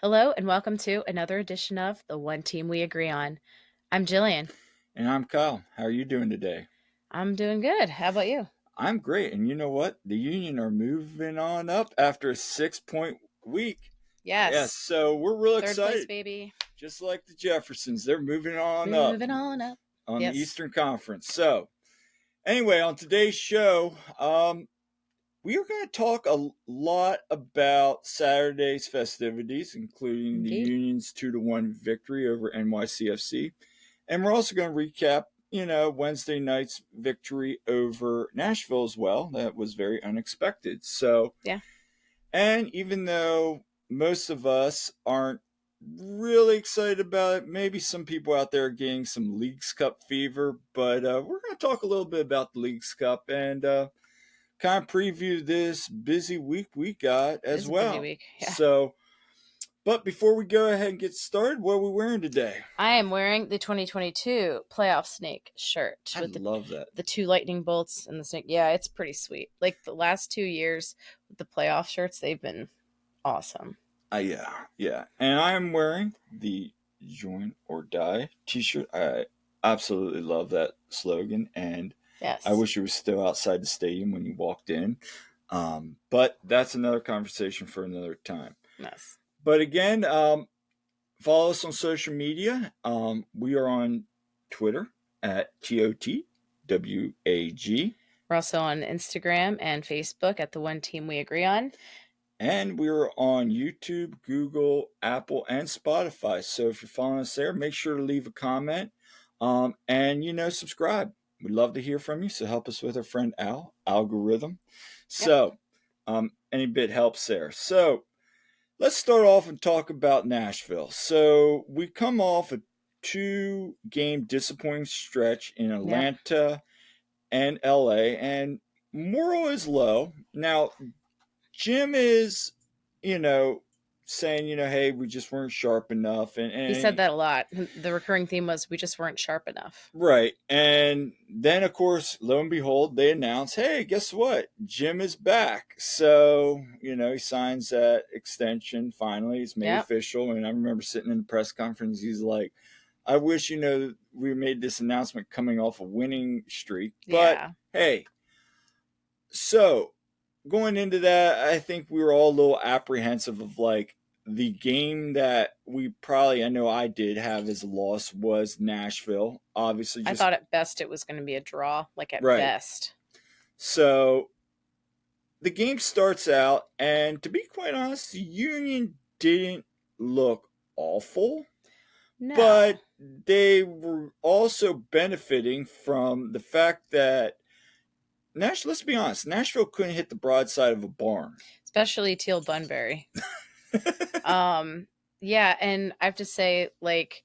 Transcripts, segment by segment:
Hello and welcome to another edition of The One Team We Agree On. I'm Jillian. And I'm Kyle. How are you doing today? I'm doing good. How about you? I'm great. And you know what? The Union are moving on up after a 6-point week. Yes, Yes. so we're real Third place, excited. baby. Just like the Jeffersons, they're moving on up Moving on up. on the Yes. Eastern Conference. So, anyway, on today's show, we are going to talk a lot about Saturday's festivities, including the Indeed. Union's 2-1 victory over NYCFC. And we're also going to recap, Wednesday night's victory over Nashville as well. That was very unexpected. So, Yeah. and even though most of us aren't really excited about it, maybe some people out there are getting some Leagues Cup fever, but we're going to talk a little bit about the Leagues Cup and kind of preview this busy week we got as It's a well. busy week. Yeah. So, but before we go ahead and get started, what are we wearing today? I am wearing the 2022 playoff snake shirt I with love that. the two lightning bolts and the snake. Yeah, it's pretty sweet. Like the last 2 years with the playoff shirts, they've been awesome. Yeah. And I am wearing the Join or Die t-shirt. I absolutely love that slogan, and Yes. I wish it was still outside the stadium when you walked in. But that's another conversation for another time. Yes. But again, follow us on social media. We are on Twitter at TOTWAG. We're also on Instagram and Facebook at The One Team We Agree On. And we're on YouTube, Google, Apple, and Spotify. So if you're following us there, make sure to leave a comment and, subscribe. We'd love to hear from you. So help us with our friend Al, Algorithm. So any bit helps there. So let's start off and talk about Nashville. So we come off a 2-game disappointing stretch in Atlanta and LA, and morale is low. Now, Jim is, saying, hey, we just weren't sharp enough. And he said that a lot. The recurring theme was we just weren't sharp enough. Right. And then, of course, lo and behold, they announce, hey, guess what? Jim is back. So, he signs that extension finally. It's made official. And I remember sitting in the press conference, he's like, I wish, we made this announcement coming off a winning streak. But, hey, so going into that, I think we were all a little apprehensive of like the game that I know I did have as a loss was Nashville. Obviously, I thought at best it was going to be a draw, like at best. So the game starts out, and to be quite honest, the Union didn't look awful. No. But they were also benefiting from the fact that let's be honest, Nashville couldn't hit the broadside of a barn. Especially Teal Bunbury. Yeah, and I have to say, like,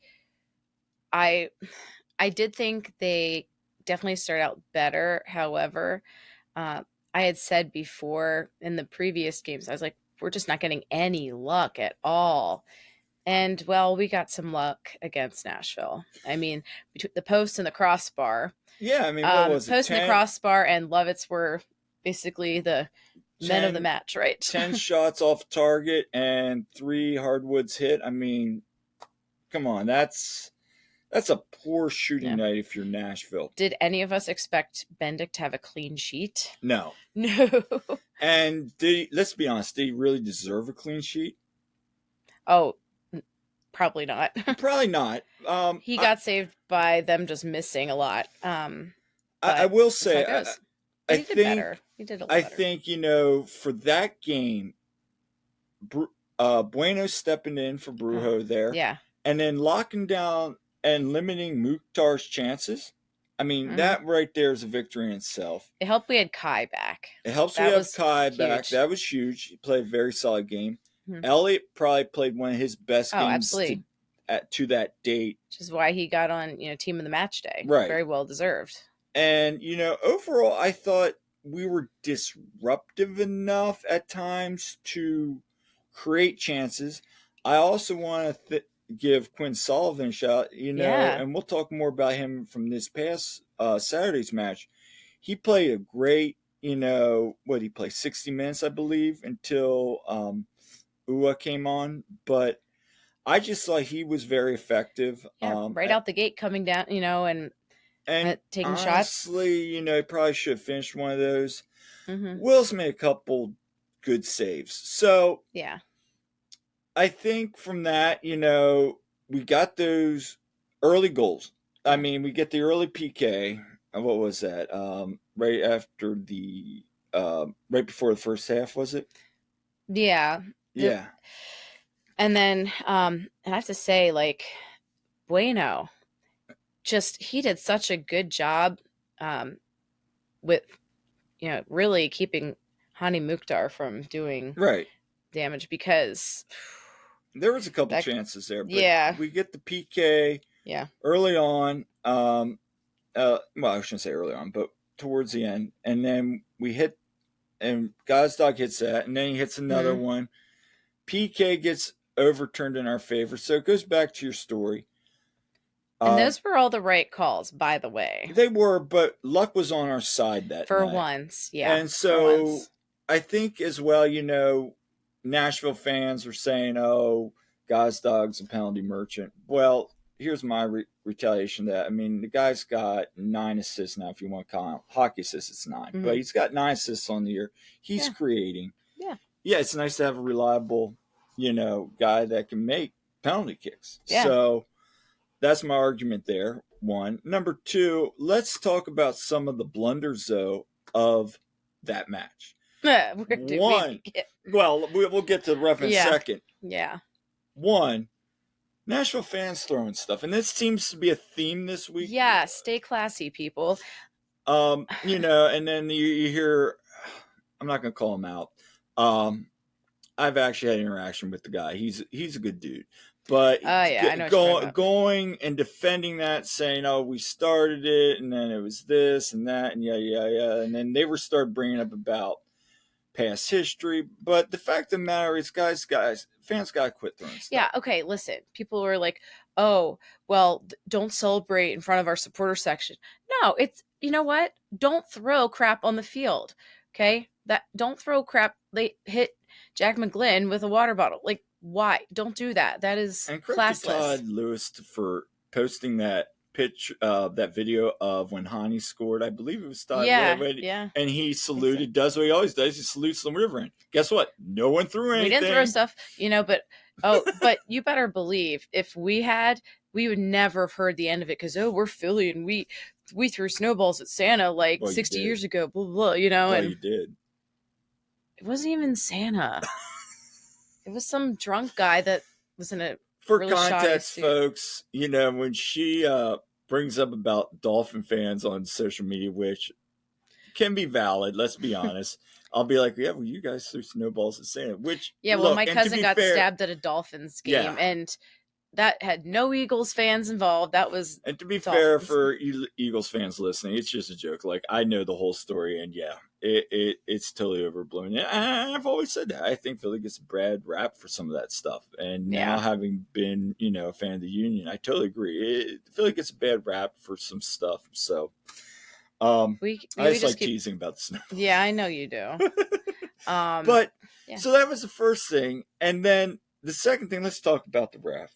I did think they definitely started out better. However, I had said before in the previous games, I was like, we're just not getting any luck at all. And, well, we got some luck against Nashville. I mean, between the post and the crossbar. Yeah, I mean, what was it? Post and the crossbar and Lovitz were basically the men of the match, right? 10 shots off target and 3 hardwoods hit. I mean, come on, that's a poor shooting night if you're Nashville. Did any of us expect Bendick to have a clean sheet? No. And let's be honest, did he really deserve a clean sheet? Oh, probably not. Probably not. He got saved by them just missing a lot. I will say, he did better. He did a lot better. I think, for that game, Bueno stepping in for Brujo there. Yeah. And then locking down and limiting Mukhtar's chances. I mean, that right there is a victory in itself. It helped we had Kai back. It helps we have Kai back. That was huge. He played a very solid game. Elliott probably played one of his best games to that date. Which is why he got on, team of the match day. Right. Very well deserved. And, overall, I thought we were disruptive enough at times to create chances. I also want to give Quinn Sullivan a shout, and we'll talk more about him from this past Saturday's match. He played a great, he played 60 minutes, I believe, until Ua came on. But I just thought he was very effective. Yeah, right out the gate coming down, and And taking shots. honestly, he probably should have finished one of those. Hmm. Will's made a couple good saves. So Yeah. I think from that, we got those early goals. I Yeah. mean, we get the early PK. What was that? Right after right before the first half, was it? Yeah. Yeah. And then, and I have to say, like, Bueno, he did such a good job um, with, really keeping Hani Mukhtar from doing Right. damage because There was a couple that, chances there, but yeah, we get the PK yeah. early on. Well, I shouldn't say early on, but towards the end, and then we hit, and Gazdag hits that, and then he hits another Hmm. one. PK gets overturned in our favor, so it goes back to your story. And those were all the right calls, by the way. They were, but luck was on our side that For night. once, yeah, And for so once. I think as well, Nashville fans were saying, oh, Gazdag's a penalty merchant. Well, here's my retaliation to that. I mean, the guy's got 9 assists now, if you want to call him hockey assists, it's 9. Mm-hmm. But he's got 9 assists on the year. He's creating. Yeah. Yeah, it's nice to have a reliable, guy that can make penalty kicks. Yeah. So that's my argument there. One. Number two, let's talk about some of the blunders, though, of that match. One, well, we'll get to the ref in a second. Yeah. One, Nashville fans throwing stuff, and this seems to be a theme this week. Yeah, stay classy, people. And then you hear, I'm not going to call him out. I've actually had interaction with the guy. He's a good dude. But I know going and defending that, saying, "Oh, we started it, and then it was this and that, and yeah," and then they were started bringing up about past history. But the fact of the matter is, guys, fans gotta quit throwing stuff. Yeah. Okay. Listen, people were like, "Oh, well, don't celebrate in front of our supporter section." No, it's you know what? Don't throw crap on the field. Okay, don't throw crap. They hit Jack McGlynn with a water bottle. Like, why? Don't do that. That is classless. Todd Lewis for posting that that video of when Hani scored. I believe it was Todd. Yeah. And he saluted. So. Does what he always does. He salutes the river. And guess what? No one threw anything. We didn't throw stuff, but you better believe if we had, we would never have heard the end of it because we're Philly and we threw snowballs at Santa 60 years ago. Blah blah. And you did. It wasn't even Santa. It was some drunk guy that was in a for really context, folks. When she brings up about Dolphin fans on social media, which can be valid. Let's be honest. I'll be like, yeah, well, you guys threw snowballs at Santa. Which my cousin got stabbed at a Dolphins game, and that had no Eagles fans involved. That was and to be fair for Eagles fans listening, it's just a joke. Like I know the whole story, and it's totally overblown. And I've always said that I think Philly gets a bad rap for some of that stuff. And now having been a fan of the Union, I totally agree. Philly gets a bad rap for some stuff. So I just like teasing about the snow. Yeah, I know you do. But so that was the first thing, and then the second thing. Let's talk about the ref.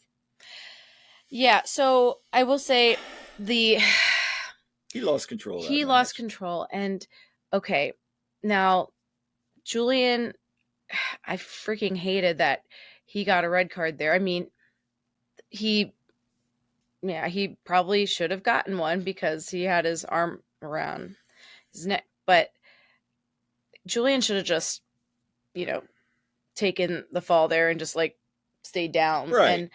Yeah, so I will say he lost control. He lost control, and okay, now Jillian, I freaking hated that he got a red card there. I mean, he probably should have gotten one because he had his arm around his neck, but Jillian should have just, taken the fall there and just stayed down, right?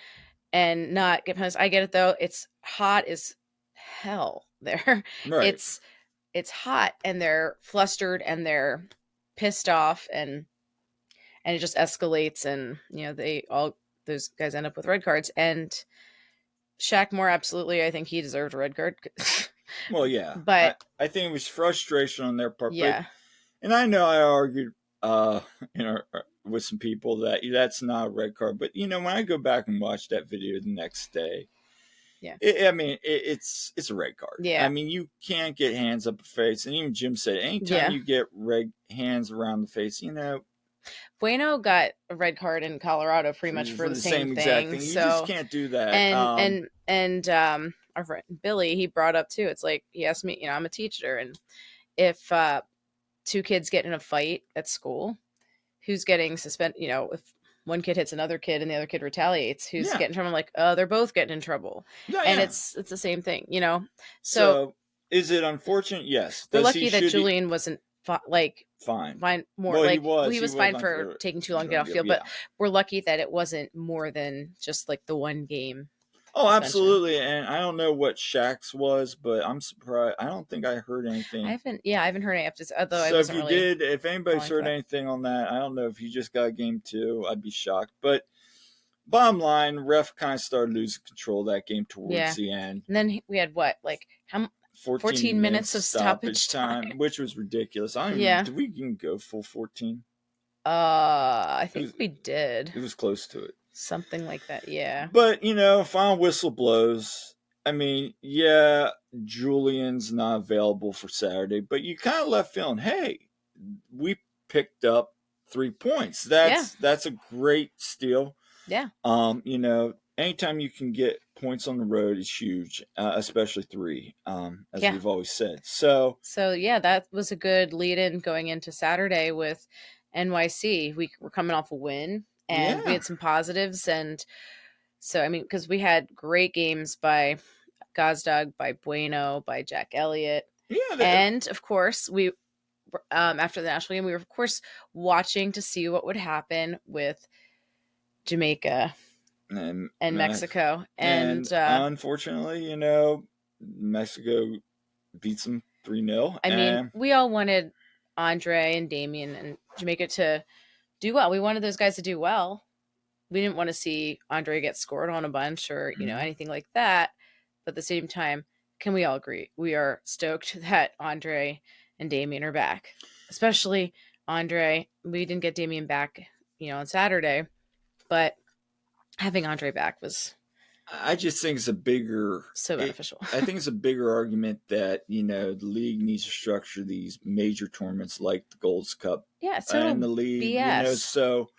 And not get punished. I get it though. It's hot as hell there. Right. It's hot and they're flustered and they're pissed off and it just escalates and those guys end up with red cards. And Shaq Moore, absolutely, I think he deserved a red card. Well, yeah, but I think it was frustration on their part. Yeah, and I know I argued with some people that's not a red card, but when I go back and watch that video the next day, it's a red card. Yeah, I mean, you can't get hands up the face, and even Jim said anytime you get red hands around the face, Bueno got a red card in Colorado pretty much for for the the same same exact thing. thing. You just So can't do that. and our friend Billy, he brought up too. It's like he asked me, I'm a teacher, and if two kids get in a fight at school, who's getting suspended? If one kid hits another kid and the other kid retaliates, who's Yeah, getting in trouble? I'm like, oh, they're both getting in trouble, yeah, and yeah. it's the same thing, So So is it unfortunate? Yes. we're Does he? lucky that Should he? Julian wasn't like Fine. fine more Well, he like well, was. he He was was fine fine for for taking too long to get trying off to go. field, but Yeah. we're lucky that it wasn't more than just like the one game Oh, suspension. absolutely. And I don't know what Shaq's was, but I'm surprised. I don't think I heard anything. I haven't heard any after, although I So if wasn't you really did, if anybody's falling for heard that. anything on that, I don't know if he just got game two. I'd be shocked. But bottom line, ref kind of started losing control of that game towards Yeah. the end. And then we had what, like how 14 minutes minutes of stoppage time, time. which was ridiculous. I don't even. Yeah. Did we even go full 14? I It think was. we did It was close to it. something like that. Yeah. But final whistle blows. I mean, yeah, Julian's not available for Saturday, but you kind of left feeling, hey, we picked up 3 points. That's a great steal. Yeah. Anytime you can get points on the road is huge, especially three, as Yeah. we've always said. So yeah, that was a good lead in going into Saturday with NYC. We were coming off a win and we yeah, had some positives. And so, I mean, because we had great games by Gazdag, by Bueno, by Jack Elliott. yeah, And of course, we after the national game, we were of course watching to see what would happen with Jamaica and Mexico. And And unfortunately, Mexico beats them 3-0. I mean, And we all wanted Andre and Damien and Jamaica to do well. We wanted those guys to do well. We didn't want to see Andre get scored on a bunch or, anything like that. But at the same time, can we all agree? We are stoked that Andre and Damien are back. Especially Andre. We didn't get Damien back, on Saturday. But having Andre back was I just think it's a bigger so beneficial. I think it's a bigger argument that the league needs to structure these major tournaments like the Gold's Cup Yeah, so and the league. BS. So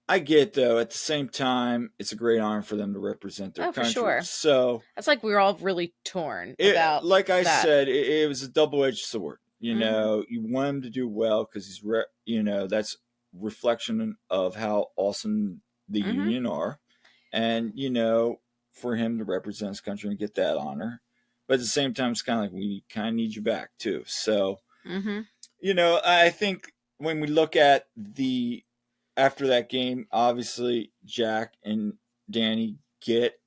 I get though. At the same time, it's a great honor for them to represent their country. For sure. So that's like we were all really torn about. Like I that. said, it was a double-edged sword. You want him to do well because he's that's reflection of how awesome the Union are. And, for him to represent his country and get that honor. But at the same time, it's kind of like we kind of need you back, too. So, I think when we look at after that game, obviously, Jack and Danny get,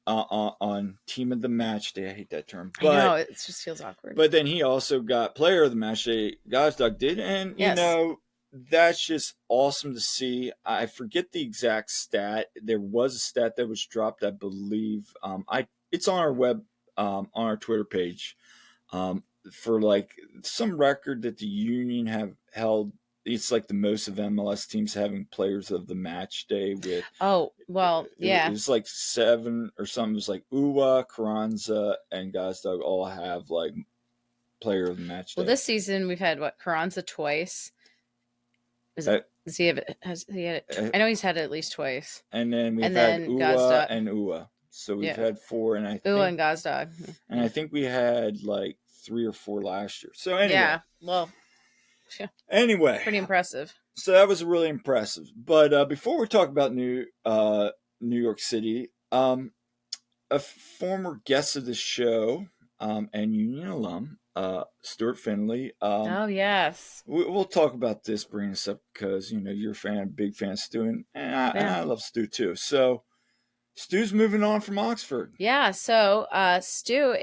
on team of the match day. I hate that term. But, I know, it just feels awkward. But then he also got player of the match day. Gazdag did. And, that's just awesome to see. I forget the exact stat. There was a stat that was dropped, I believe. It's on our Twitter page, for like some record that the Union have held. It's like the most of MLS teams having players of the match day with. Oh, well, yeah. It was like 7 or something. It was like Uwa, Carranza, and Gazdag all have like player of the match day. Well, this season we've had Carranza twice. Does he have it? Has he had it? I know he's had it at least twice. And then we've had Uwa and Uwa. So we've had 4, and Uwa and Gazdag. And I think we had like 3 or 4 last year. So anyway. Yeah, well. Anyway. Pretty impressive. So that was really impressive. But before we talk about New York City, a former guest of the show and Union alum, Stuart Finley. Oh, yes. We'll talk about this, bringing this up because, you're a big fan of Stu, and I love Stu too. So Stu's moving on from Oxford. Yeah, so Stu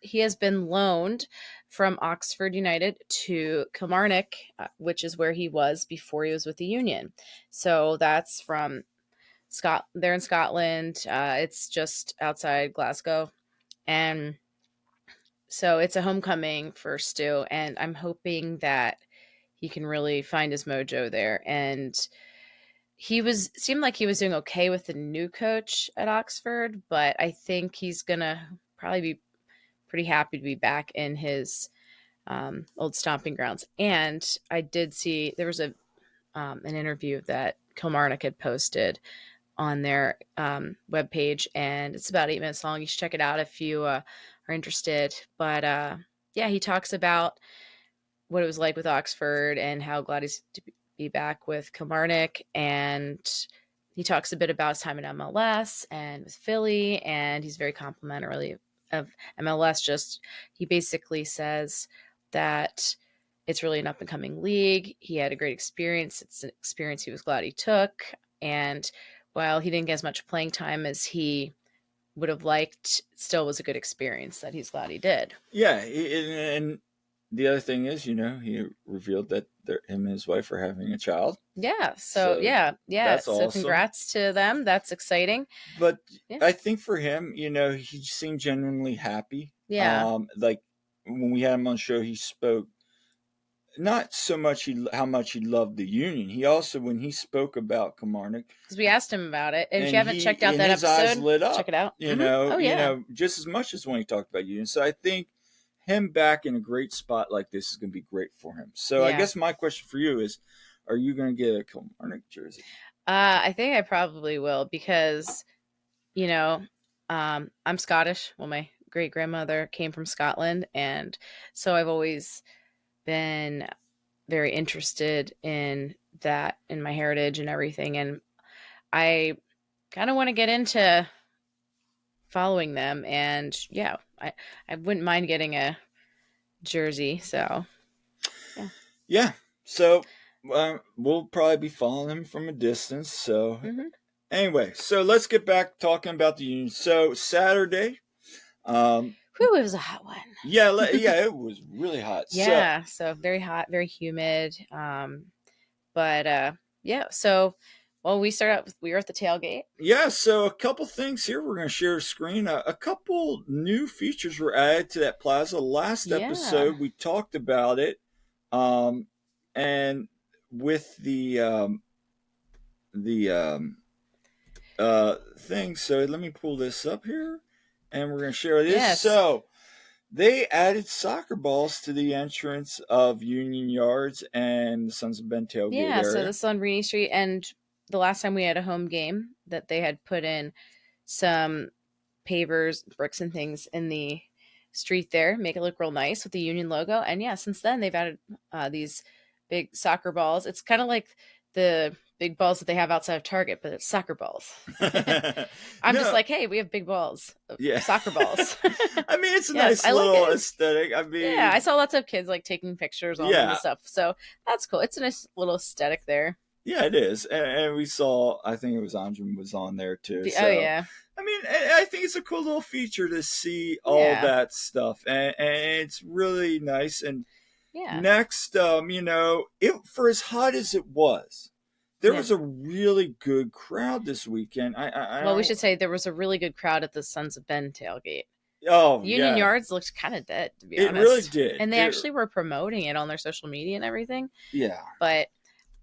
he has been loaned from Oxford United to Kilmarnock, which is where he was before he was with the Union. So that's from they're in Scotland. It's just outside Glasgow. And so it's a homecoming for Stu, and I'm hoping that he can really find his mojo there. And seemed like he was doing okay with the new coach at Oxford, but I think he's gonna probably be pretty happy to be back in his old stomping grounds. And I did see there was an interview that Kilmarnock had posted on their webpage, and it's about 8 minutes long. You should check it out if you are interested. But yeah, he talks about what it was like with Oxford and how glad he's to be back with Kilmarnock. And he talks a bit about his time in MLS and with Philly, and he's very complimentary of MLS. Just he basically says that it's really an up and coming league. He had a great experience. It's an experience he was glad he took. And while he didn't get as much playing time as he would have liked, it still was a good experience that he's glad he did. Yeah, and the other thing is, he revealed that him and his wife are having a child. Yeah. So yeah. That's so awesome. Congrats to them. That's exciting. But I think for him, he seemed genuinely happy. Yeah. Like when we had him on the show, he spoke not so much how much he loved the Union. He also, when he spoke about Kilmarnock, because we asked him about it, and if you haven't checked out that episode, eyes lit up, check it out. Just as much as when he talked about Union. So I think him back in a great spot like this is going to be great for him. So I guess my question for you is, are you going to get a Kilmarnock jersey? I think I probably will, because I'm Scottish. Well, my great grandmother came from Scotland, and so I've always been very interested in that, in my heritage and everything, and I kind of want to get into following them, and I wouldn't mind getting a jersey. So so we'll probably be following him from a distance. So anyway, so let's get back talking about the Union. So Saturday, it was a hot one. Yeah, it was really hot. Yeah, so very hot, very humid. But so we start out we were at the tailgate. Yeah, so a couple things here. We're going to share a screen. A couple new features were added to that plaza. Last episode, we talked about it. And with the thing. So let me pull this up here, and we're going to share this. Yes. So they added soccer balls to the entrance of Union Yards and the Sons of Ben tailgate area. So this is on Reedy Street, and the last time we had a home game, that they had put in some pavers, bricks, and things in the street there, make it look real nice with the Union logo. And since then they've added these big soccer balls. It's kind of like the big balls that they have outside of Target, but it's soccer balls. I'm just like, hey, we have big balls. Soccer balls. I mean, it's a nice little aesthetic. I mean, I saw lots of kids like taking pictures on them and stuff. So that's cool. It's a nice little aesthetic there. Yeah, it is. And we saw, I think it was Andrum was on there too. So, I mean, I think it's a cool little feature to see all that stuff. And it's really nice. And next, for as hot as it was, there was a really good crowd this weekend. We should say there was a really good crowd at the Sons of Ben tailgate. Oh, Union Yards looked kind of dead, to be honest. It really did. And they actually were promoting it on their social media and everything. Yeah. But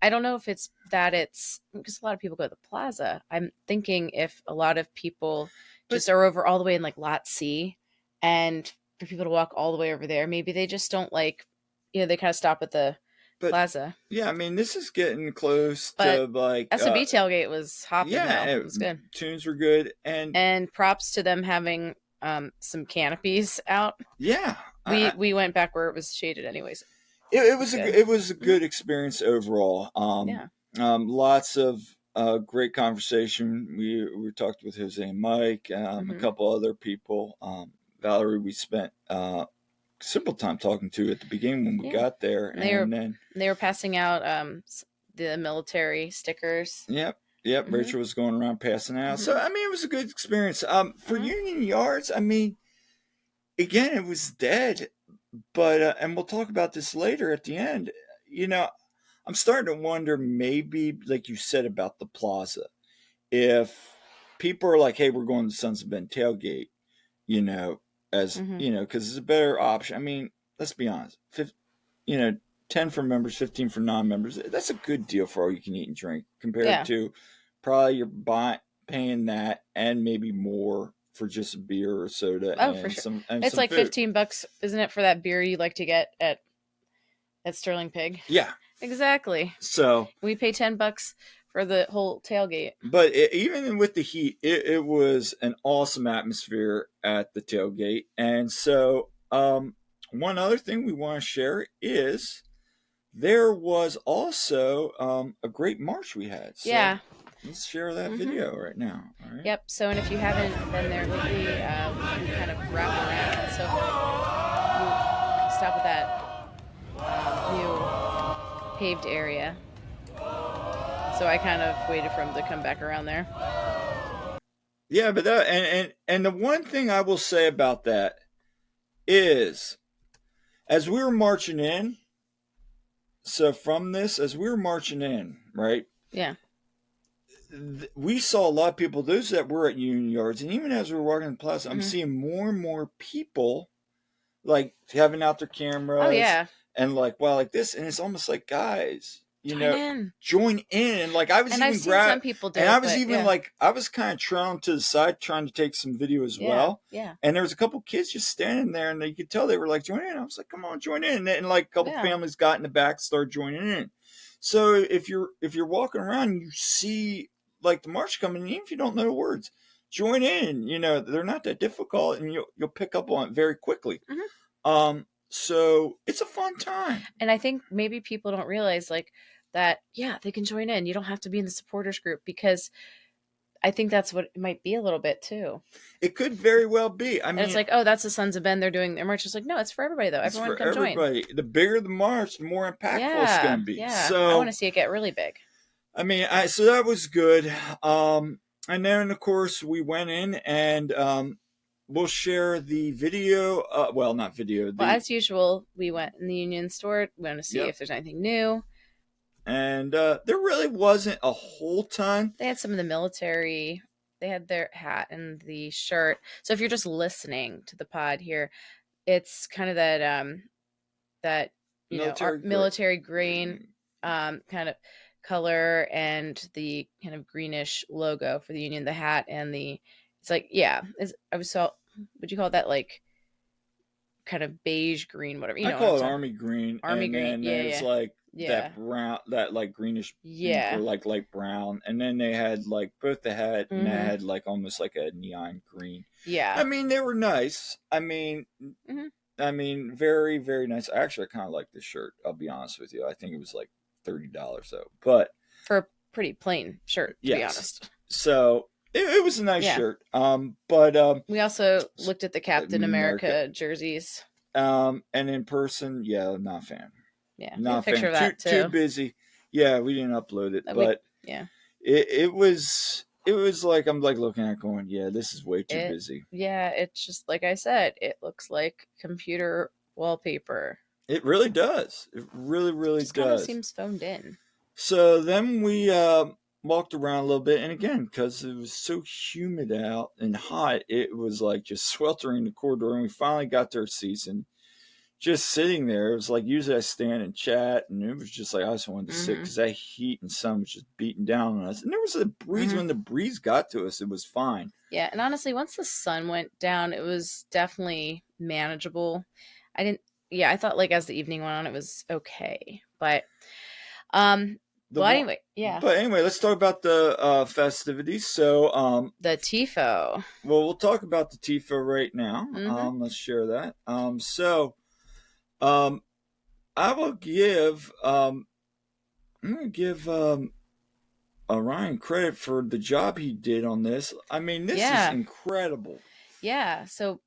I don't know if it's because a lot of people go to the plaza. I'm thinking if a lot of people just are over all the way in like lot C, and for people to walk all the way over there, maybe they just don't they kind of stop at the plaza. Yeah, I mean, this is getting close to like SB tailgate was hopping. Yeah, it was good. Tunes were good, and props to them having some canopies out. Yeah, we went back where it was shaded, anyways. It was a good experience overall. Lots of great conversation. We talked with Jose and Mike, a couple other people. Valerie, we spent simple time talking to at the beginning when we got there, and they were passing out the military stickers. Yep. Rachel was going around passing out. So I mean, it was a good experience. For Union Yards, I mean, again, it was dead. But and we'll talk about this later at the end. I'm starting to wonder, maybe like you said about the plaza, if people are like, "Hey, we're going to Sons of Ben tailgate," because it's a better option. I mean, let's be honest, 10 for members, 15 for non-members. That's a good deal for all you can eat and drink compared to probably you're paying that and maybe more for just a beer or soda Oh, for sure. It's some like food. $15, isn't it, for that beer you like to get at Sterling Pig? Yeah. Exactly. So we pay $10 for the whole tailgate. But even with the heat, it was an awesome atmosphere at the tailgate. And so, one other thing we want to share is there was also a great march we had. So Yeah. let's share that video right now. All right. Yep. So, and if you haven't been there lately, we kind of wrap around. So we'll stop at that new paved area. So I kind of waited for him to come back around there. Yeah, but and the one thing I will say about that is, as we were marching in, so from this, as we were marching in, right? Yeah. We saw a lot of people, those that were at Union Yards, and even as we were walking the plaza, I'm seeing more and more people like having out their cameras. Oh, yeah. And like, wow, like this, and it's almost like, guys, join in. And like, I was, and even I've seen some people do, and I was but, even yeah. like, I was kind of trailing to the side trying to take some video as well. Yeah. And there was a couple kids just standing there, and you could tell they were like, join in. I was like, come on, join in. And like a couple families got in the back, started joining in. So if you're walking around and you see like the march coming, even if you don't know the words, join in. They're not that difficult, and you'll pick up on it very quickly. So it's a fun time. And I think maybe people don't realize like that, yeah, they can join in. You don't have to be in the supporters group, because I think that's what it might be a little bit too. It could very well be. I mean, it's like, oh, that's the Sons of Ben. They're doing their march. It's like, no, it's for everybody though. Everyone can join. The bigger the march, the more impactful it's going to be. Yeah. So I want to see it get really big. I mean, so that was good. And then of course we went in and we'll share the video. Well, not video. Well, as usual, we went in the Union store. We want to see if there's anything new. And there really wasn't a whole ton. They had some of the military. They had their hat and the shirt. So if you're just listening to the pod here, it's kind of that military green kind of color, and the kind of greenish logo for the Union, the hat and it's like, would you call that like kind of beige green, whatever? I call it army green. Army green. And then there's like that brown, that like greenish, or like light brown. And then they had like both the hat and they had like almost like a neon green. Yeah. I mean, they were nice. I mean, very, very nice. Actually, I kind of like this shirt. I'll be honest with you. I think it was like $30 though, but for a pretty plain shirt, to be honest. So it was a nice shirt. But we also looked at the Captain America jerseys. And in person, not a fan. Yeah, not a fan. Picture of that too. Too busy. Yeah, we didn't upload it, but it was like, I'm like looking at going, this is way too busy. Yeah, it's just like I said, it looks like computer wallpaper. It really does. It really, really does. Kind of seems phoned in. So then we walked around a little bit, and again, because it was so humid out and hot, it was like just sweltering in the corridor, and we finally got to our seats, and just sitting there, it was like, usually I stand and chat, and it was just like I just wanted to sit, because that heat and sun was just beating down on us. And there was a breeze. When the breeze got to us, it was fine. Yeah, and honestly, once the sun went down, it was definitely manageable. I thought like as the evening went on, it was okay. But anyway, But anyway, let's talk about the festivities. So the TIFO. Well, we'll talk about the TIFO right now. Let's share that. I will give I'm gonna give Ryan credit for the job he did on this. I mean, this is incredible. Yeah. So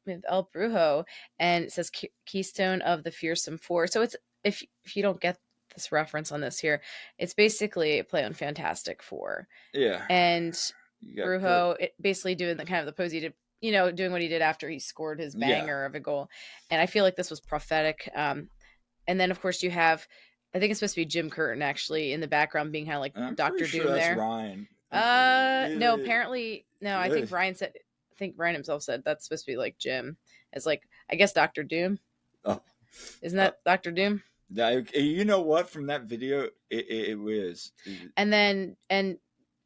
with El Brujo, and it says Keystone of the Fearsome Four. So it's, if you don't get this reference on this here, it's basically a play on Fantastic Four. Yeah. And Brujo basically doing the kind of the pose he did, doing what he did after he scored his banger of a goal. And I feel like this was prophetic. And then of course you have, I think it's supposed to be Jim Curtin actually in the background being kind of like Dr. Doom there. Ryan. No, apparently no. I think Ryan himself said that's supposed to be like Jim, as like, I guess Dr. Doom. Oh, isn't that Dr. Doom? You know what? From that video, it was. And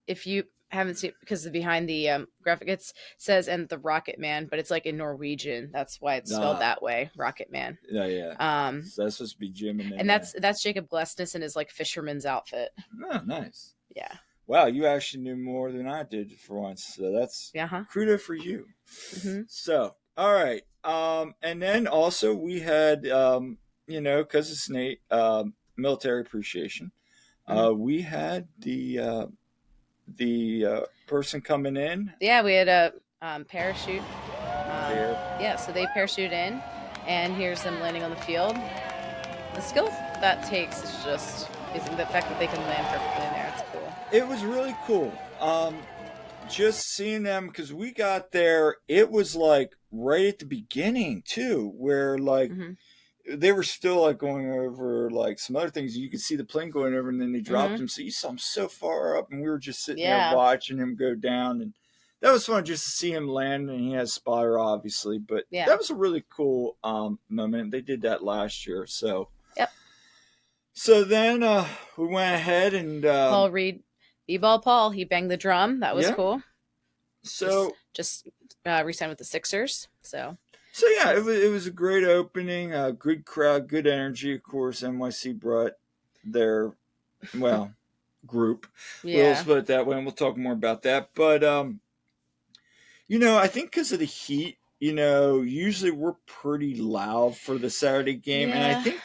if you haven't seen because behind the graphic it says and the Rocket Man, but it's like in Norwegian. That's why it's spelled Ah, that way, Rocket Man. yeah, yeah. Um, So that's supposed to be Jim and and then. that's Jacob Glesnes in his like fisherman's outfit. Oh, nice. Yeah. Wow, you actually knew more than I did for once. So that's Yeah. Huh. kudos for you. Mm-hmm. So, all right. And then also we had, because it's Nate, military appreciation. Mm-hmm. We had the person coming in Yeah, we had a parachute. there. Yeah, so they parachute in, and here's them landing on the field. The skill that takes is just is the fact that they can land perfectly in there. It's cool. It was really cool. Just seeing them because we got there, it was like right at the beginning too, where like Mm-hmm. they were still like going over like some other things. You could see the plane going over, and then they dropped Mm-hmm. him. So you saw him so far up, and we were just sitting there Yeah. watching him go down, and that was fun just to see him land. And he has spotter, obviously, but Yeah. that was a really cool moment. They did that last year, so Yep. so then we went ahead and Paul Reed, B-ball Paul, he banged the drum. That was yeah. cool. So Re-signed with the Sixers. So yeah, it was a great opening, good crowd, good energy. Of course, NYC brought their group. We'll yeah. split it that way, and we'll talk more about that. But I think because of the heat, usually we're pretty loud for the Saturday game, and I Yeah. think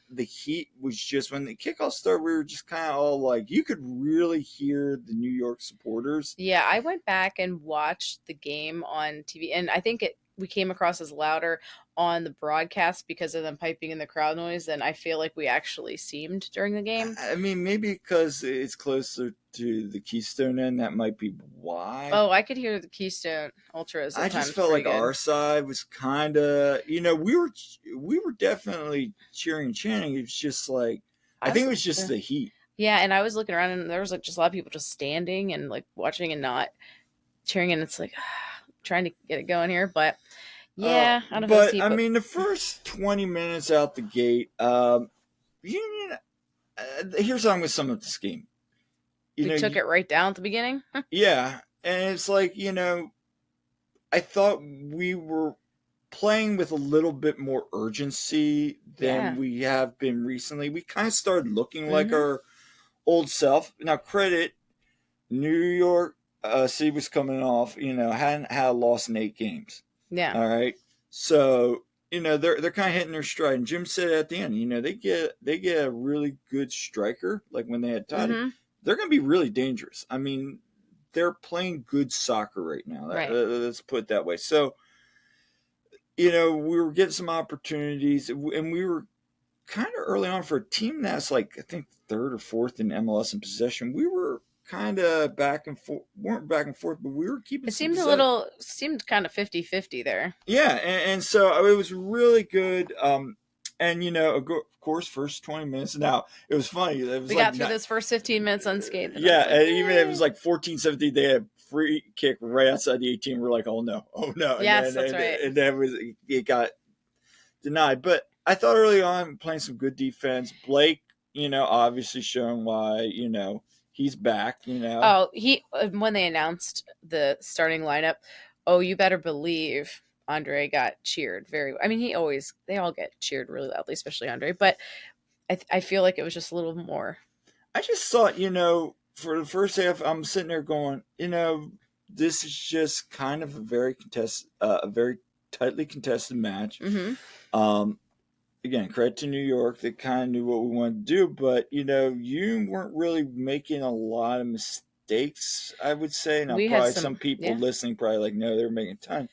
the heat was just when the kickoff started. We were just kind of all like, you could really hear the New York supporters. Yeah, I went back and watched the game on TV, and I think we came across as louder on the broadcast because of them piping in the crowd noise than I feel like we actually seemed during the game. I mean, maybe because it's closer to the Keystone end, that might be why. Oh, I could hear the Keystone Ultras I at just times felt pretty like good. our side was kind of, we were definitely cheering and chanting. It's just like I think it was just the heat. Yeah, and I was looking around and there was like just a lot of people just standing and like watching and not cheering, and it's like trying to get it going here, but yeah, I don't know if it was But heat, I but mean, the first 20 minutes out the gate, Union. Here's how I'm going to sum up this game. we took it right down at the beginning. Yeah, and it's like I thought we were playing with a little bit more urgency than Yeah. we have been recently. We kind of started looking like Mhm. our old self. Now, credit New York City was coming off, hadn't had a loss in 8 games. Yeah. All right, so they're kind of hitting their stride. And Jim said at the end, they get a really good striker, like when they had Toddy. Mhm. They're going to be really dangerous. I mean, they're playing good soccer right now. Right. Let's put it that way. So, we were getting some opportunities, and we were kind of early on for a team that's like, I think, third or fourth in MLS in possession. We were kind of back and forth, weren't back and forth, but we were keeping It some seemed kind of 50-50 there. Yeah, and so it was really good. And of course, first 20 minutes. Now it was funny. It was We like got through those first 15 minutes unscathed. Yeah, and even it was like 14-17. They had a free kick right outside the 18. We're like, oh no. Yes, that's right. And then it got denied. But I thought early on playing some good defense. Blake, obviously showing why he's back. Oh, when they announced the starting lineup, oh, you better believe Andre got cheered I mean, they all get cheered really loudly, especially Andre, but I feel like it was just a little more. I just thought, for the first half, I'm sitting there going, this is just kind of a very tightly contested match. Mm-hmm. Again, credit to New York. They kind of knew what we wanted to do, but you weren't really making a lot of mistakes, I would say. Now, probably some people listening probably like, no, they're making a ton.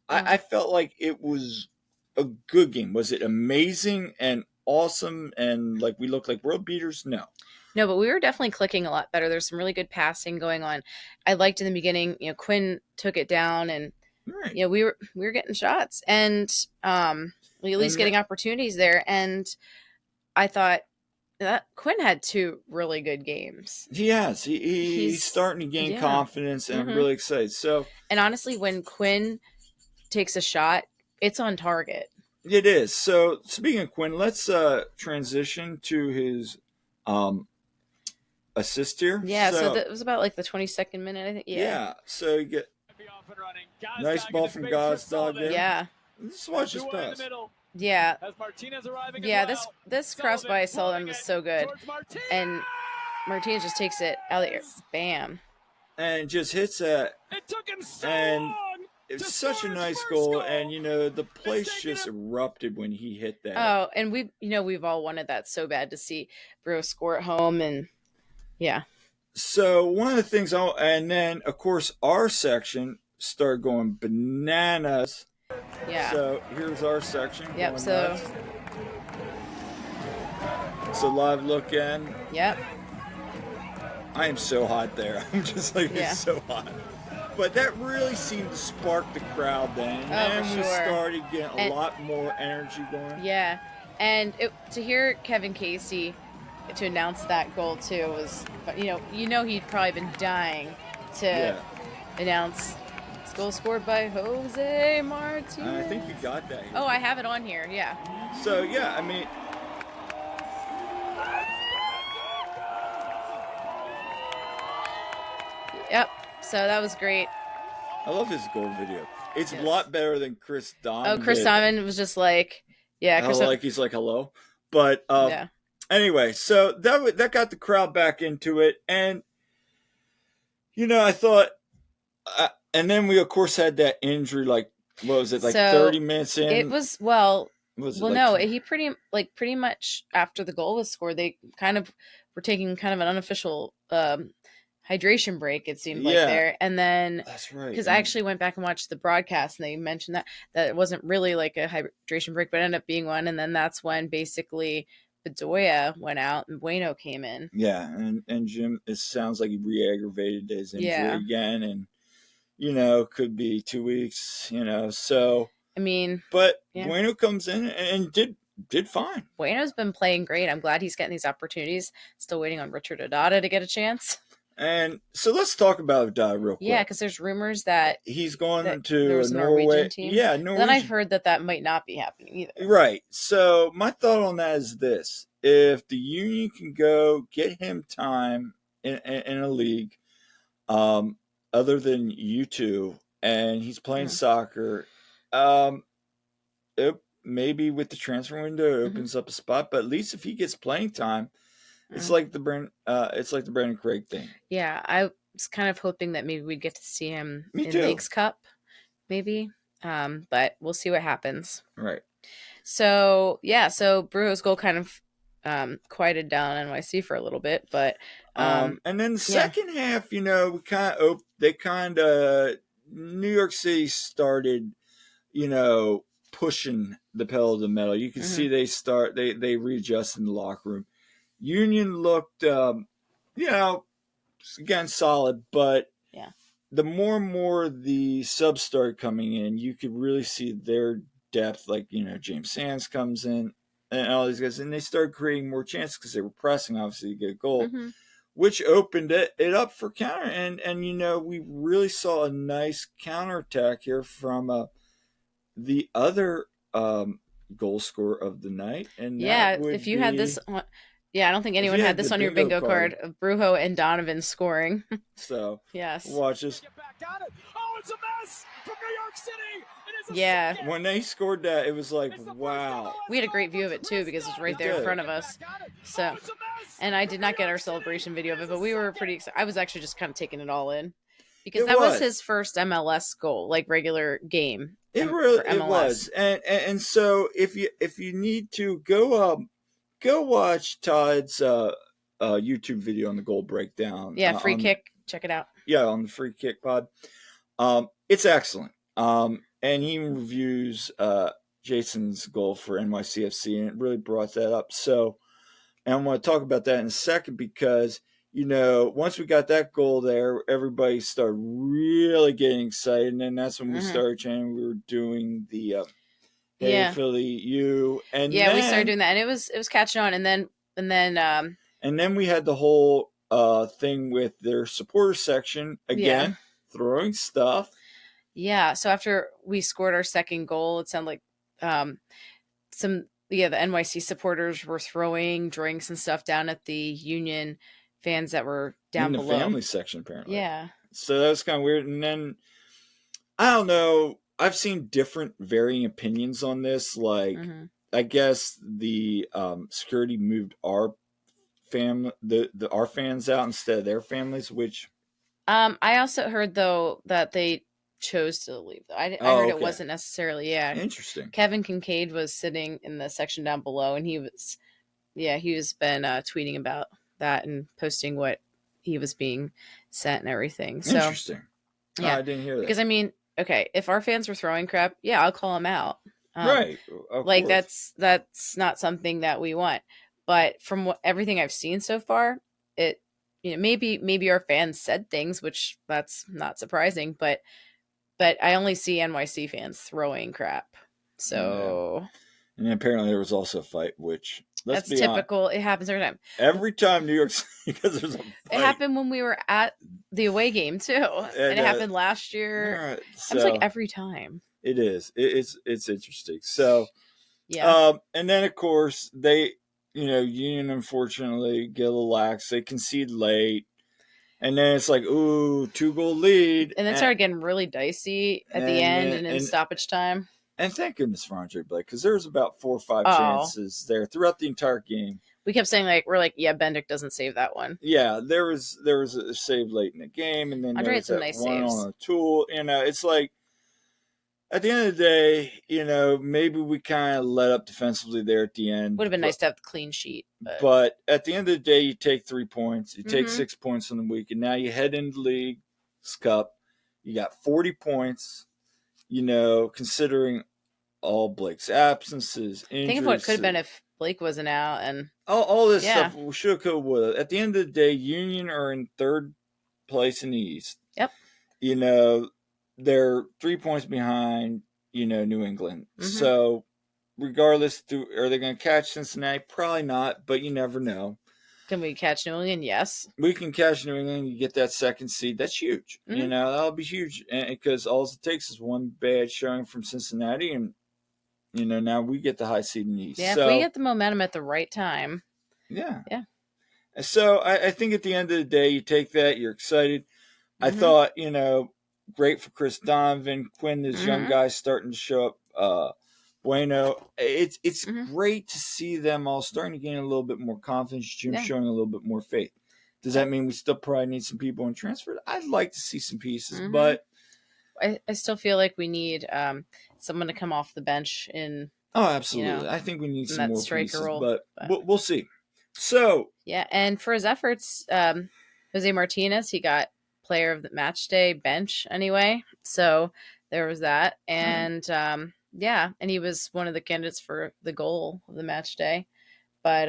I felt like it was a good game. Was it amazing and awesome and like we looked like world beaters? No, but we were definitely clicking a lot better. There's some really good passing going on. I liked in the beginning, Quinn took it down, and right. we were getting shots, and we at least getting opportunities there. And I thought that Quinn had 2 really good games. He has. He's starting to gain confidence, and I'm really excited. So, and honestly, when Quinn takes a shot, it's on target. It is. So, speaking of Quinn, let's transition to his assist here. Yeah, so So that was about like the 22nd minute, I think. Yeah. yeah, so you get nice ball from Gosdog there. Yeah. Let's watch this pass. Yeah. Yeah, this cross by Sullivan was so good. And Martinez just takes it out of the air. Bam. And just hits that. It took him so and long. It's such a nice goal, and the place just erupted when he hit that. Oh, and we've all wanted that so bad to see Bro score at home, and yeah. So one of the things, and then of course our section started going bananas. Yeah. So here's our section. Yep. So nuts. It's a live look in. Yep. I am so hot there. I'm just like, Yeah. It's so hot. But that really seemed to spark the crowd then. And for we sure. started getting a lot more energy going. Yeah. And to hear Kevin Casey to announce that goal too was, he'd probably been dying to announce this goal scored by Jose Martinez. I think you got that here. Oh, I have it on here. Yeah. So yeah, I mean. Yep. So that was great. I love his goal video. It's a lot better than Chris Donovan. Oh, Chris Donovan was just like, yeah. He's like, hello. But yeah. Anyway, so that got the crowd back into it. And, I thought, and then we, of course, had that injury, like, what was it, like 30 minutes in? It was, he pretty much after the goal was scored, they kind of were taking kind of an unofficial hydration break, it seemed like there. And then that's right, because I actually went back and watched the broadcast, and they mentioned that it wasn't really like a hydration break, but it ended up being one. And then that's when basically Bedoya went out and Bueno came in. Yeah, and Jim, it sounds like he re-aggravated his injury again, and could be 2 weeks, so I mean, but Bueno comes in and did fine. Bueno's been playing great. I'm glad he's getting these opportunities. Still waiting on Richard Odata to get a chance. And so let's talk about real quick. Yeah, because there's rumors that he's going to a Norway team. Yeah, Norwegian. Then I've heard that might not be happening either. Right. So my thought on that is this: if the Union can go get him time in a league, other than U2, and he's playing soccer, maybe with the transfer window it opens up a spot. But at least if he gets playing time. It's like the Brandon Craig thing. Yeah, I was kind of hoping that maybe we'd get to see him in Leagues Cup, maybe. But we'll see what happens. Right. So Brujo's goal kind of quieted down NYC for a little bit, but and then the second half, we kind of New York City started, pushing the pedal to the metal. You can see they readjust in the locker room. Union looked, again, solid, but the more and more the subs started coming in, you could really see their depth. Like, James Sands comes in and all these guys, and they started creating more chances because they were pressing, obviously, to get a goal, which opened it up for counter. And we really saw a nice counterattack here from the other goal scorer of the night. And if you had this on... Yeah, I don't think anyone had this on your bingo card of Brujo and Donovan scoring. So, yes. Watch this. Oh, it's a mess from New York City. Yeah. When they scored that, it was like, wow. We had a great view of it, too, because it was right there in front of us. So, and I did not get our celebration video of it, but we were pretty excited. I was actually just kind of taking it all in. Because that was his first MLS goal, like regular game. It was. And so, if you need to go watch Todd's YouTube video on the goal breakdown. Yeah, free kick. Check it out. Yeah, on the free kick pod. It's excellent. And he reviews Jason's goal for NYCFC, and it really brought that up. So, and I want to talk about that in a second because, once we got that goal there, everybody started really getting excited. And then that's when we started chanting. We were doing the Hey, Philly, you, and we started doing that, and it was catching on, and then we had the whole thing with their supporter section again, throwing stuff. Yeah, so after we scored our second goal, it sounded like the NYC supporters were throwing drinks and stuff down at the Union fans that were down in the below. family section, apparently. Yeah. So that was kind of weird. And then, I don't know, I've seen different varying opinions on this. Like, I guess the security moved our our fans out instead of their families, which I also heard though that they chose to leave. I heard it okay. wasn't necessarily. Yeah, Interesting. Kevin Kincaid was sitting in the section down below, and he was been tweeting about that and posting what he was being sent and everything. So Interesting. yeah, I didn't hear that. because I mean, okay, if our fans were throwing crap, yeah, I'll call them out. Right. Of Like course. that's not something that we want. But from everything I've seen so far, it maybe our fans said things, which that's not surprising, but I only see NYC fans throwing crap. So and apparently there was also a fight, which that's typical. It happens every time. Every time New York City, because there's a fight. It happened when we were at the away game too, and it happened last year. Right, so, it's like every time. It is. It's interesting. So yeah, and then of course they, Union unfortunately get a little lax. They concede late, and then it's like, ooh, 2-goal lead, and then started getting really dicey at the end and in stoppage time. And thank goodness for Andre Blake, because there was about 4 or 5 chances there throughout the entire game. We kept saying yeah, Bendick doesn't save that one. Yeah, there was a save late in the game, and then Andre had some nice saves on a tool. It's like at the end of the day, maybe we kind of let up defensively there at the end. Would have been nice to have the clean sheet. But at the end of the day, you take 3 points. You take 6 points on the week, and now you head into the League's Cup. You got 40 points. Considering all Blake's absences, injuries. Think of what could have been if Blake wasn't out, and all this stuff. We should have, could have, would have. At the end of the day, Union are in 3rd place in the East. Yep. They're 3 points behind, New England. So, regardless, are they going to catch Cincinnati? Probably not, but you never know. Can we catch New England? Yes. We can catch New England. You get that 2nd seed. That's huge. That'll be huge. Because all it takes is one bad showing from Cincinnati, and, now we get the high seed in the East. Yeah, if we get the momentum at the right time. Yeah. Yeah. So, I think at the end of the day, you take that. You're excited. I thought, great for Chris Donovan. Quinn, this young guy starting to show up. Bueno, it's great to see them all starting to gain a little bit more confidence. Jim showing a little bit more faith. Does that mean we still probably need some people in transfer? I'd like to see some pieces, but I still feel like we need someone to come off the bench in. Oh, absolutely! I think we need some more pieces, role, but we'll see. So yeah, and for his efforts, Jose Martinez, he got player of the match day bench anyway. So there was that, and and he was one of the candidates for the goal of the match day, but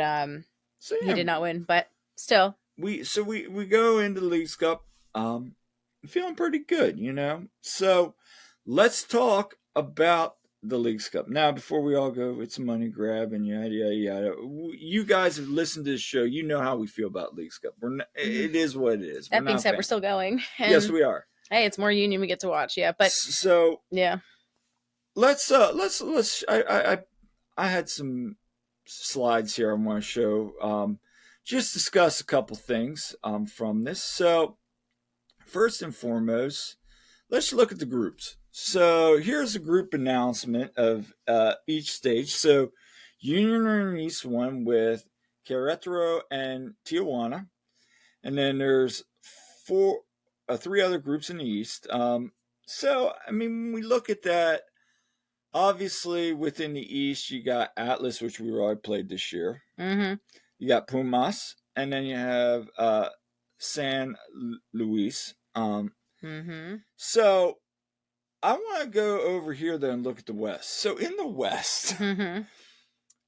he did not win. But still, we go into the League's Cup feeling pretty good, So let's talk about the League's Cup now. Before we all go, it's a money grab and yada yada yada. You guys have listened to this show. You know how we feel about League's Cup. It is what it is. That being said, we're still going. Yes, we are. Hey, it's more Union we get to watch. Yeah, but so yeah. Let's I had some slides here I want to show. Just discuss a couple things from this. So first and foremost, let's look at the groups. So here's a group announcement of each stage. So Union are in East 1 with Querétaro and Tijuana. And then there's 3 other groups in the East. So, I mean, when we look at that, obviously within the East, you got Atlas, which we already played this year. You got Pumas. And then you have San Luis. So I want to go over here though and look at the West. So in the West,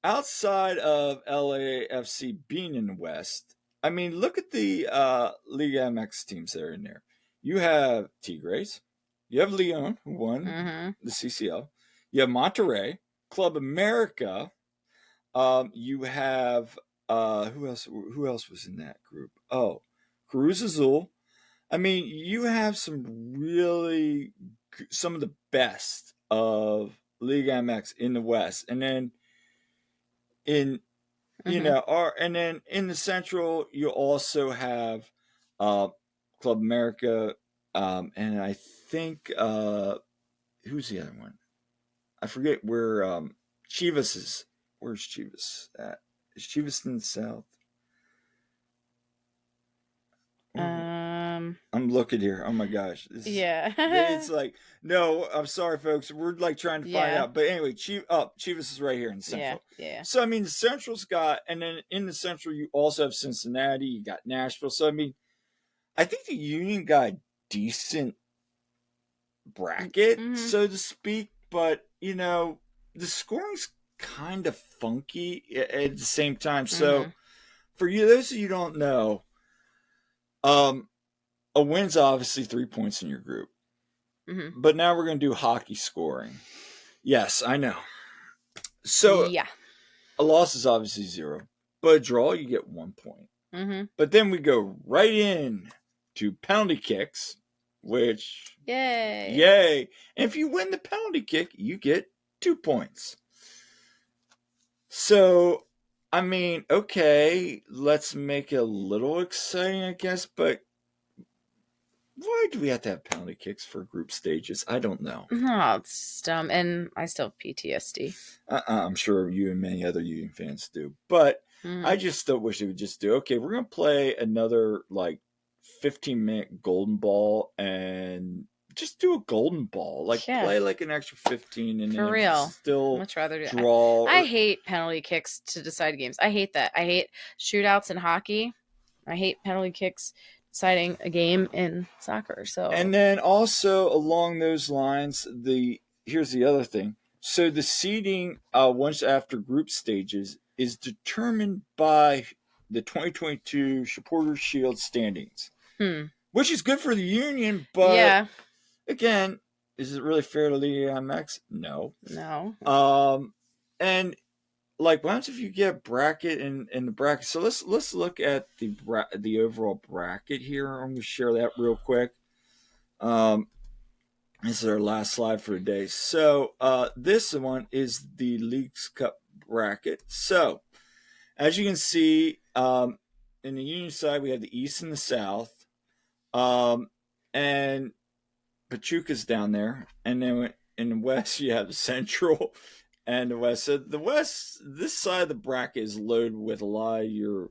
outside of LAFC being in the West, I mean, look at the Liga MX teams that are in there. You have Tigres, you have Leon, who won the CCL, you have Monterrey, Club America, you have who else was in that group? Oh, Cruz Azul. I mean, you have some of the best of Liga MX in the West. And then in you know, and then in the Central, you also have Club America, and I think who's the other one? I forget where Chivas is. Where's Chivas at? Is Chivas in the South? I'm looking here. Oh my gosh. Yeah. It's like, no, I'm sorry, folks. We're like trying to find Yeah. out. But anyway, Chivas is right here in the Central. Yeah. So, I mean, the Central's got, and then in the Central, you also have Cincinnati, you got Nashville. So, I mean, I think the Union got a decent bracket, so to speak. But, you know, the scoring's kind of funky at the same time. So, for you, those of you who don't know, a win's obviously 3 points in your group. But now we're going to do hockey scoring. Yes, I know. So yeah. A loss is obviously 0, but a draw, you get 1 point. But then we go right in to penalty kicks, which yay! And if you win the penalty kick, you get 2 points. So, I mean, okay, let's make it a little exciting, I guess, but why do we have to have penalty kicks for group stages? I don't know. No, it's dumb. And I still have PTSD. I'm sure you and many other Union fans do. But I just still wish they would just do, okay, we're going to play another, like, 15-minute golden ball and just do a golden ball. Like, play, like, an extra 15 and for then real. still much rather do draw. I hate penalty kicks to decide games. I hate that. I hate shootouts in hockey. I hate penalty kicks deciding a game in soccer. So, and then also along those lines, here's the other thing. So the seeding once after group stages is determined by the 2022 Supporters Shield standings, which is good for the Union. But again, is it really fair to the MX? No. And like, what happens if you get a bracket in the bracket? So let's look at the overall bracket here. I'm going to share that real quick. This is our last slide for today. So this one is the Leagues Cup bracket. So as you can see, in the Union side, we have the East and the South. And Pachuca's down there. And then in the West, you have the Central and the West. So the West, this side of the bracket is loaded with a lot of your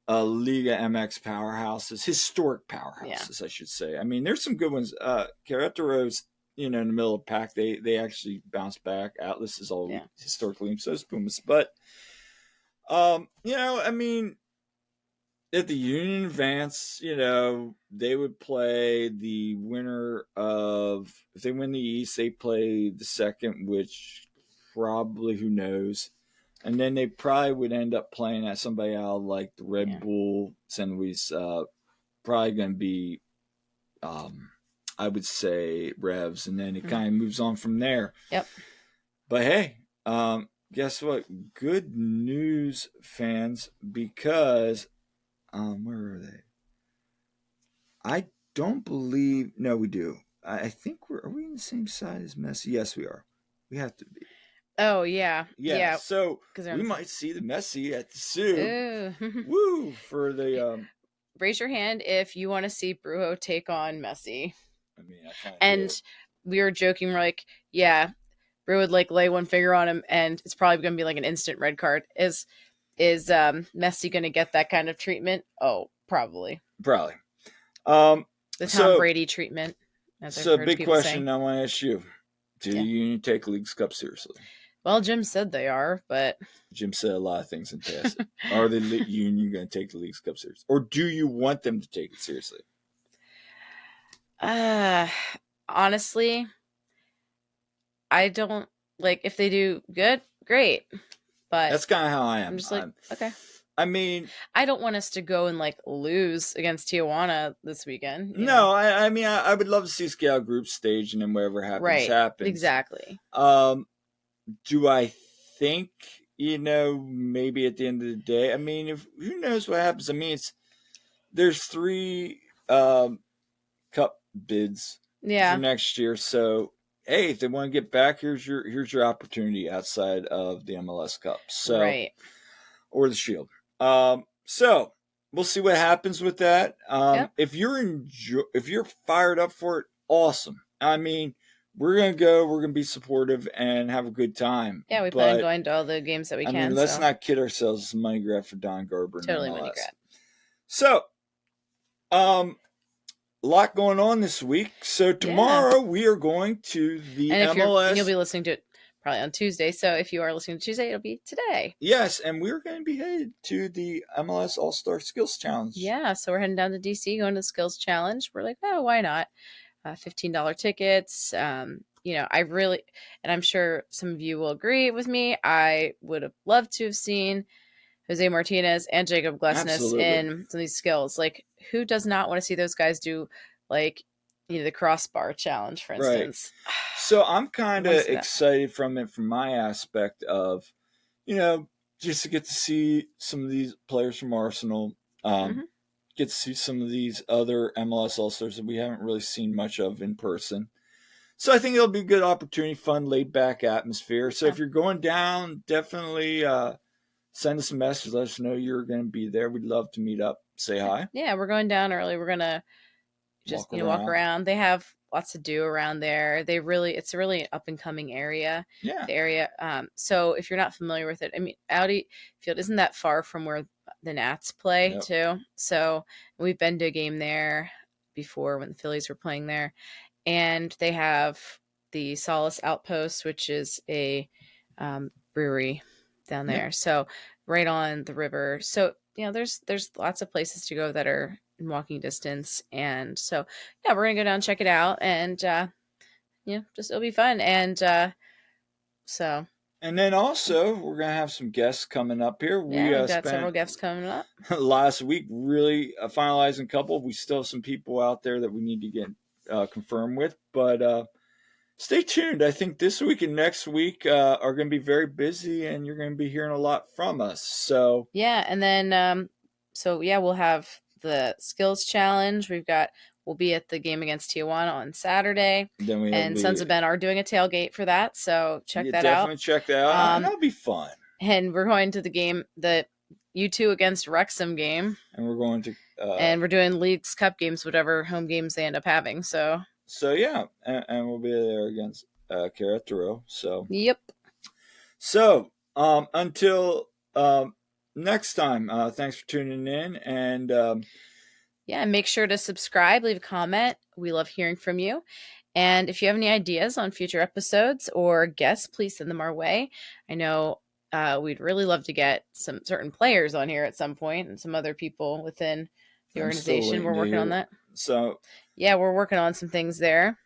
Liga MX powerhouses, historic powerhouses, I should say. I mean, there's some good ones. Querétaro's, in the middle of the pack. They actually bounced back. Atlas is all historically, so is Pumas. But, I mean, if the Union advance, they would play the winner of, if they win the East, they play the second, which probably, who knows. And then they probably would end up playing at somebody out like the Red Bull San Luis. Probably going to be, I would say, Revs. And then it kind of moves on from there. Yep. But hey, guess what? Good news, fans, because where are they? I don't believe. No, we do. I think are we in the same side as Messi? Yes, we are. We have to be. Oh, yeah. Yeah. So we might see the Messi at the Sue. Woo! For the raise your hand if you want to see Brujo take on Messi. I mean, I kind of and we were joking, we're like, yeah, Brujo would like lay one finger on him and it's probably gonna be like an instant red card. Is Messi gonna get that kind of treatment? Oh, probably. The Tom Brady treatment. So big question I want to ask you. Do the Union take Leagues Cup seriously? Well, Jim said they are, but... Jim said a lot of things in the past. Are the Union going to take the Leagues Cup seriously? Or do you want them to take it seriously? Honestly, I don't... Like, if they do good, great. But... That's kind of how I am. I'm just like, okay. I mean... I don't want us to go and, like, lose against Tijuana this weekend. No, I mean, I would love to see scale group stage and then whatever happens, happens. Exactly. Do I think, maybe at the end of the day, I mean, who knows what happens? I mean, there's 3 cup bids for next year. So, hey, if they want to get back, here's your opportunity outside of the MLS Cup. So, or the Shield. So we'll see what happens with that. Yep. If you're fired up for it, awesome. I mean, we're gonna go. We're gonna be supportive and have a good time. Yeah, we plan on But going to all the games that we I can. mean, let's So not kid ourselves. It's a money grab for Don Garber and totally money MLS. grab. So, a lot going on this week. So tomorrow we are going to the And MLS. you'll be listening to it probably on Tuesday. So if you are listening to Tuesday, it'll be today. Yes, and we're going to be headed to the MLS All-Star Skills Challenge. Yeah, so we're heading down to DC, going to the Skills Challenge. We're like, oh, why not? $15 tickets. I really, and I'm sure some of you will agree with me, I would have loved to have seen Jose Martinez and Jacob Glesnes in some of these skills. Like, who does not want to see those guys do, like, the crossbar challenge, for instance? Right. So I'm kind of excited from my aspect of, just to get to see some of these players from Arsenal, get to see some of these other MLS All-Stars that we haven't really seen much of in person. So I think it'll be a good opportunity, fun, laid-back atmosphere. So if you're going down, definitely send us a message. Let us know you're going to be there. We'd love to meet up, say hi. Yeah, we're going down early. We're going to just walk around. They have lots to do around there. It's a really up and coming area. Yeah. The area. So if you're not familiar with it, I mean, Audi Field isn't that far from where the Nats play too. So we've been to a game there before when the Phillies were playing there, and they have the Solace Outpost, which is a brewery down there. Yep. So right on the river. So there's lots of places to go that are in walking distance, and so we're gonna go down and check it out, and just it'll be fun, and so. And then also we're gonna have some guests coming up here. We've got several guests coming up. Last week, really finalizing a couple. We still have some people out there that we need to get confirmed with, but stay tuned. I think this week and next week are going to be very busy, and you're going to be hearing a lot from us. So and then we'll have the skills challenge. We'll be at the game against Tijuana on Saturday. And Sons of Ben are doing a tailgate for that, so check that out. Definitely check that out. And that'll be fun. And we're going to the game, the U2 against Wrexham game. And we're going to and we're doing Leagues Cup games, whatever home games they end up having. So yeah, and we'll be there against Querétaro. So yep. So until next time, thanks for tuning in, and make sure to subscribe, leave a comment. We love hearing from you. And if you have any ideas on future episodes or guests, please send them our way. I know we'd really love to get some certain players on here at some point, and some other people within the organization. We're working on that. So we're working on some things there.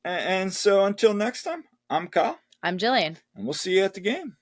And so until next time, I'm Kyle. I'm Jillian. And we'll see you at the game.